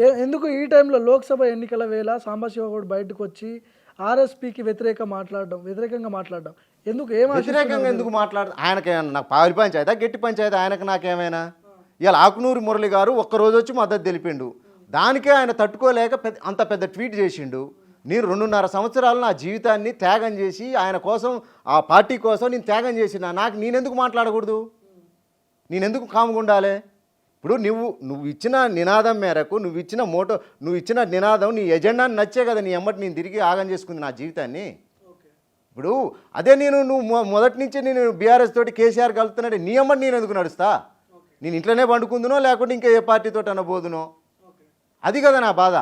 ఎందుకు ఈ టైంలో లోక్సభ ఎన్నికల వేళ సాంబశివగౌడ్ బయటకు వచ్చి ఆర్ఎస్పీకి వ్యతిరేకంగా మాట్లాడడం ఎందుకు? వ్యతిరేకంగా ఎందుకు ఆయనకి నాకు పాలి పంచాయతా గట్టి పంచాయతీ ఆయనకు నాకేమైనా? ఇవాళ ఆకునూరి మురళి గారు ఒక్కరోజు వచ్చి మద్దతు తెలిపిండు, దానికే ఆయన తట్టుకోలేక అంత పెద్ద ట్వీట్ చేసిండు. నేను 2.5 సంవత్సరాలు నా జీవితాన్ని త్యాగం చేసి ఆయన కోసం, ఆ పార్టీ కోసం నేను త్యాగం చేసిన, నేనెందుకు మాట్లాడకూడదు? నేనెందుకు కాముగా ఉండాలి? ఇప్పుడు నువ్వు ఇచ్చిన నినాదం మేరకు, నువ్వు ఇచ్చిన నినాదం, నీ ఎజెండాని నచ్చే కదా నీ ఎమ్మటి నేను తిరిగి ఆగం చేసుకుంది నా జీవితాన్ని. ఇప్పుడు అదే నువ్వు మొదటి నుంచి నేను బీఆర్ఎస్ తోటి కేసీఆర్ కలుపుతున్నాడు, నీ ఎమ్మటి నేను ఎందుకు నడుస్తా? నేను ఇంట్లోనే పండుకుందునో లేకుంటే ఇంకా ఏ పార్టీతో అనబోదునో? అది కదా నా బాధ.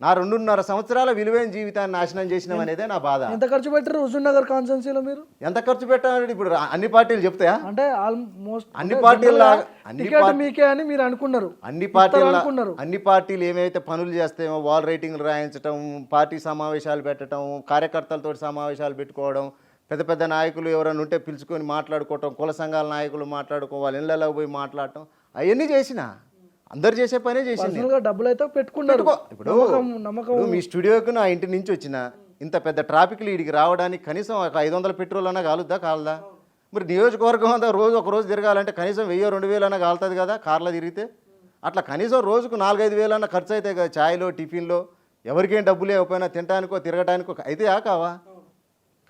నా 2.5 సంవత్సరాల విలువైన జీవితాన్ని నాశనం చేసినాం అనేదే నా బాధ. ఎంత ఖర్చు పెట్టారు హుజూర్ నగర్ కాన్స్టిట్యున్సీలో మీరు? ఎంత ఖర్చు పెట్టాలంటే ఇప్పుడు అన్ని పార్టీలు చెప్తాయా? అంటే ఆల్మోస్ట్ అన్ని పార్టీలు మీకే అని మీరు అనుకున్నారు. అన్ని పార్టీలు ఏమైతే పనులు చేస్తాయో, వాల్ రైటింగ్లు రాయించడం, పార్టీ సమావేశాలు పెట్టడం, కార్యకర్తలతో సమావేశాలు పెట్టుకోవడం, పెద్ద పెద్ద నాయకులు ఎవరైనా ఉంటే పిలుచుకొని మాట్లాడుకోవటం, కుల సంఘాల నాయకులు వాళ్ళ ఇళ్ళలోకి పోయి మాట్లాడటం, అవన్నీ చేసిన. అందరు చేసే పనే చేసింది. డబ్బులు అయితే పెట్టుకున్నారు. ఇప్పుడు మీ స్టూడియోకి నా ఇంటి నుంచి వచ్చిన ఇంత పెద్ద ట్రాఫిక్లు వీడికి రావడానికి కనీసం ఒక 500 పెట్రోల్ అన్నా కాలుదా? మరి నియోజకవర్గం అంతా ఒక రోజు తిరగాలంటే కనీసం 1000-2000 అన్నా కాలుతుంది కదా కార్లో తిరిగితే. అట్లా కనీసం రోజుకు 4-5 అన్నా ఖర్చు అవుతాయి కదా, ఛాయ్లో, టిఫిన్లో. ఎవరికేం డబ్బులు లేకపోయినా తినడానికో తిరగటానికో అయితే కావా?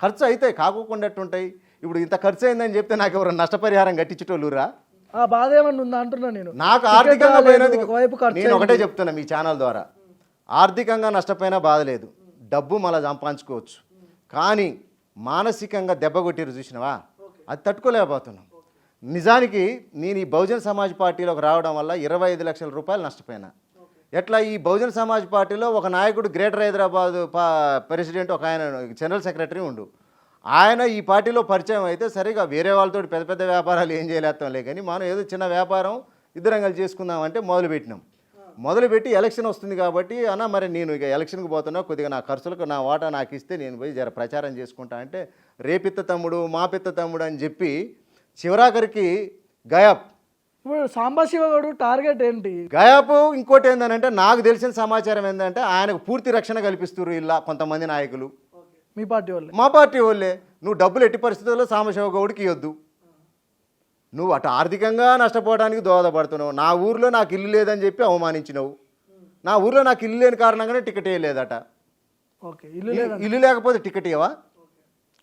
ఖర్చు అవుతాయి, కాకోకుండా ఉంటాయి. ఇప్పుడు ఇంత ఖర్చు అయిందని చెప్తే నాకు ఎవరైనా నష్టపరిహారం కట్టించేటోళ్ళురా? ఆ బాధ ఏమన్నా ఉందా అంటున్నా నేను. నాకు ఆర్థికంగా పోయినది నేను ఒకటే చెప్తున్నా మీ ఛానల్ ద్వారా, ఆర్థికంగా నష్టపోయినా బాధ లేదు, డబ్బు మళ్ళీ సంపాదించుకోవచ్చు. కానీ మానసికంగా దెబ్బ కొట్టిరు చూసినవా, అది తట్టుకోలేకపోతున్నాం. నిజానికి నేను ఈ బహుజన్ సమాజ్ పార్టీలోకి రావడం వల్ల 25 లక్షల రూపాయలు నష్టపోయినా. ఎట్లా? ఈ బహుజన్ సమాజ్ పార్టీలో ఒక నాయకుడు గ్రేటర్ హైదరాబాద్ ప్రెసిడెంట్, ఒక ఆయన జనరల్ సెక్రటరీ ఉండు. ఆయన ఈ పార్టీలో పరిచయం అయితే సరిగా వేరే వాళ్ళతో పెద్ద పెద్ద వ్యాపారాలు ఏం చేయలేస్తాంలే, కానీ మనం ఏదో చిన్న వ్యాపారం ఇద్దరం కలిసి చేసుకుందామంటే మొదలుపెట్టి ఎలక్షన్ వస్తుంది కాబట్టి మరి నేను ఇక ఎలక్షన్కి పోతున్నా, కొద్దిగా నా ఖర్చులకు నా వాటా నాకు ఇస్తే నేను పోయి జర ప్రచారం చేసుకుంటా అంటే రేపిత్త తమ్ముడు మా పిత్త తమ్ముడు అని చెప్పి చివరాఖరికి గయాప్. ఇప్పుడు సాంబశివగౌడ్ టార్గెట్ ఏంటి? గయాపు. ఇంకోటి ఏంటంటే నాకు తెలిసిన సమాచారం ఏంటంటే ఆయనకు పూర్తి రక్షణ కల్పిస్తున్నారు ఇలా కొంతమంది నాయకులు. మీ పార్టీ వాళ్ళే? మా పార్టీ వాళ్ళే. నువ్వు డబ్బులు ఎట్టి పరిస్థితుల్లో సాంబశివగౌడ్కి ఇవ్వద్దు, నువ్వు అటు ఆర్థికంగా నష్టపోవడానికి దోహదపడుతున్నావు. నా ఊర్లో నాకు ఇల్లు లేదని చెప్పి అవమానించినావు. నా ఊర్లో నాకు ఇల్లు లేని కారణంగానే టికెట్ వేయలేదట. ఇల్లు లేకపోతే టికెట్ ఇవ్వవా?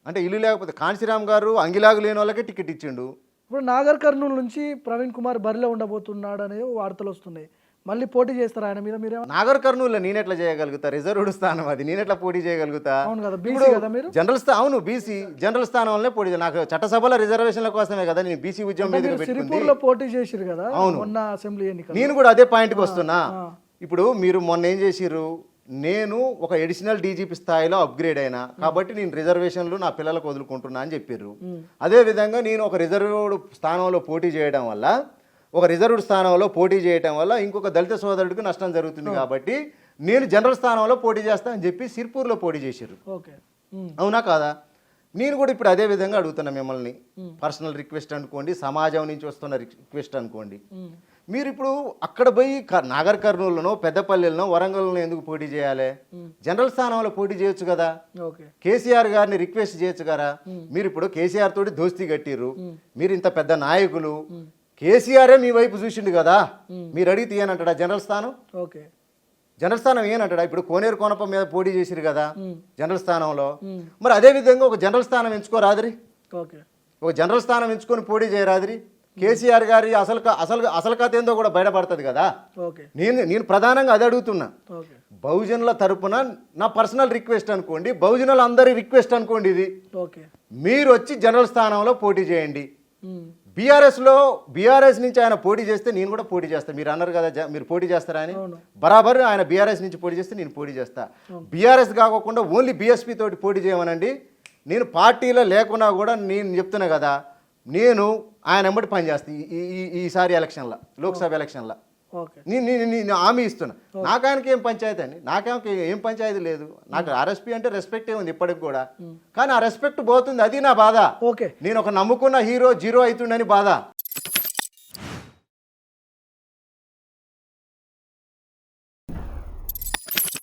అంటే ఇల్లు లేకపోతే కాంశీరామ్ గారు అంగిలాగు లేని వాళ్ళకే టికెట్ ఇచ్చిండు. ఇప్పుడు నాగర్ కర్నూలు నుంచి ప్రవీణ్ కుమార్ బరిలో ఉండబోతున్నాడు అనే వార్తలు వస్తున్నాయి. మళ్ళీ పోటీ చేస్తారు ఆయన మీద? మీరే నాగర్ కర్నూలులో నేనెట్లా చేయగలుగుతా? రిజర్వ్డ్ స్థానం అది, నేనెట్లా పోటీ చేయగలుగుతా? జనరల్ స్థానం, అవును బీసీ జనరల్ స్థానం వల్లే పోటీ. నాకు చట్టసభలో రిజర్వేషన్ల కోసమే కదా నేను బీసీ ఉద్యమం మీద పోటీ చేసిరు కదా. అవును, అసెంబ్లీ ఎన్నికలు. నేను కూడా అదే పాయింట్కి వస్తున్నా. ఇప్పుడు మీరు మొన్న ఏం చేసిర్రు, నేను ఒక అడిషనల్ డీజీపీ స్థాయిలో అప్గ్రేడ్ అయినా కాబట్టి నేను రిజర్వేషన్లు నా పిల్లలకు వదులుకుంటున్నా అని చెప్పారు. అదేవిధంగా నేను ఒక రిజర్వ్డ్ స్థానంలో పోటీ చేయడం వల్ల ఇంకొక దళిత సోదరుడికి నష్టం జరుగుతుంది కాబట్టి నేను జనరల్ స్థానంలో పోటీ చేస్తా అని చెప్పి సిర్పూర్లో పోటీ చేశారు. అవునా కాదా? నేను కూడా ఇప్పుడు అదే విధంగా అడుగుతున్నా మిమ్మల్ని, పర్సనల్ రిక్వెస్ట్ అనుకోండి, సమాజం నుంచి వస్తున్న రిక్వెస్ట్ అనుకోండి. మీరు ఇప్పుడు అక్కడ పోయి నాగర్ కర్నూలులోనో పెద్దపల్లిలోనో వరంగల్లోనో ఎందుకు పోటీ చేయాలి? జనరల్ స్థానంలో పోటీ చేయొచ్చు కదా. కేసీఆర్ గారిని రిక్వెస్ట్ చేయొచ్చు కదా. మీరు ఇప్పుడు కేసీఆర్ తోటి దోస్తీ కట్టిర్రు, మీరు ఇంత పెద్ద నాయకులు, కేసీఆరే మీ వైపు చూసిండు కదా, మీరు అడిగితే ఏనంటాడా జనరల్ స్థానం? జనరల్ స్థానం ఏనంటాడా? ఇప్పుడు కోనేరు కోనప మీద పోటీ చేసిరు కదా జనరల్ స్థానంలో, మరి అదే విధంగా ఒక జనరల్ స్థానం ఎంచుకోరాదిరి, ఒక జనరల్ స్థానం ఎంచుకొని పోటీ చేయరాదిరి. కేసీఆర్ గారి అసలు కథ ఏందో కూడా బయటపడుతుంది కదా. నేను ప్రధానంగా అది అడుగుతున్నా. బహుజనుల తరపున నా పర్సనల్ రిక్వెస్ట్ అనుకోండి, బహుజనుల అందరి రిక్వెస్ట్ అనుకోండి, ఇది మీరు వచ్చి జనరల్ స్థానంలో పోటీ చేయండి. బీఆర్ఎస్ నుంచి ఆయన పోటీ చేస్తే నేను కూడా పోటీ చేస్తాను. మీరు అన్నారు కదా మీరు పోటీ చేస్తారా అని, బరాబర్ ఆయన బీఆర్ఎస్ నుంచి పోటీ చేస్తే నేను పోటీ చేస్తా. బీఆర్ఎస్ కాకుండా ఓన్లీ బీఎస్పీ తోటి పోటీ చేయమనండి. నేను పార్టీలో లేకున్నా కూడా నేను చెప్తున్నా కదా, నేను ఆయన వెంబడి పనిచేస్తాను ఈసారి ఎలక్షన్లో, లోక్సభ ఎలక్షన్లో. నేను హామీ ఇస్తున్నా. నాకు ఆయనకి ఏం పంచాయతీ అండి, ఏం పంచాయతీ లేదు. నాకు ఆర్ఎస్పీ అంటే రెస్పెక్టే ఉంది ఇప్పటికి కూడా, కానీ ఆ రెస్పెక్ట్ పోతుంది, అది నా బాధ. నేను ఒక నమ్ముకున్న హీరో జీరో అవుతుండని బాధ.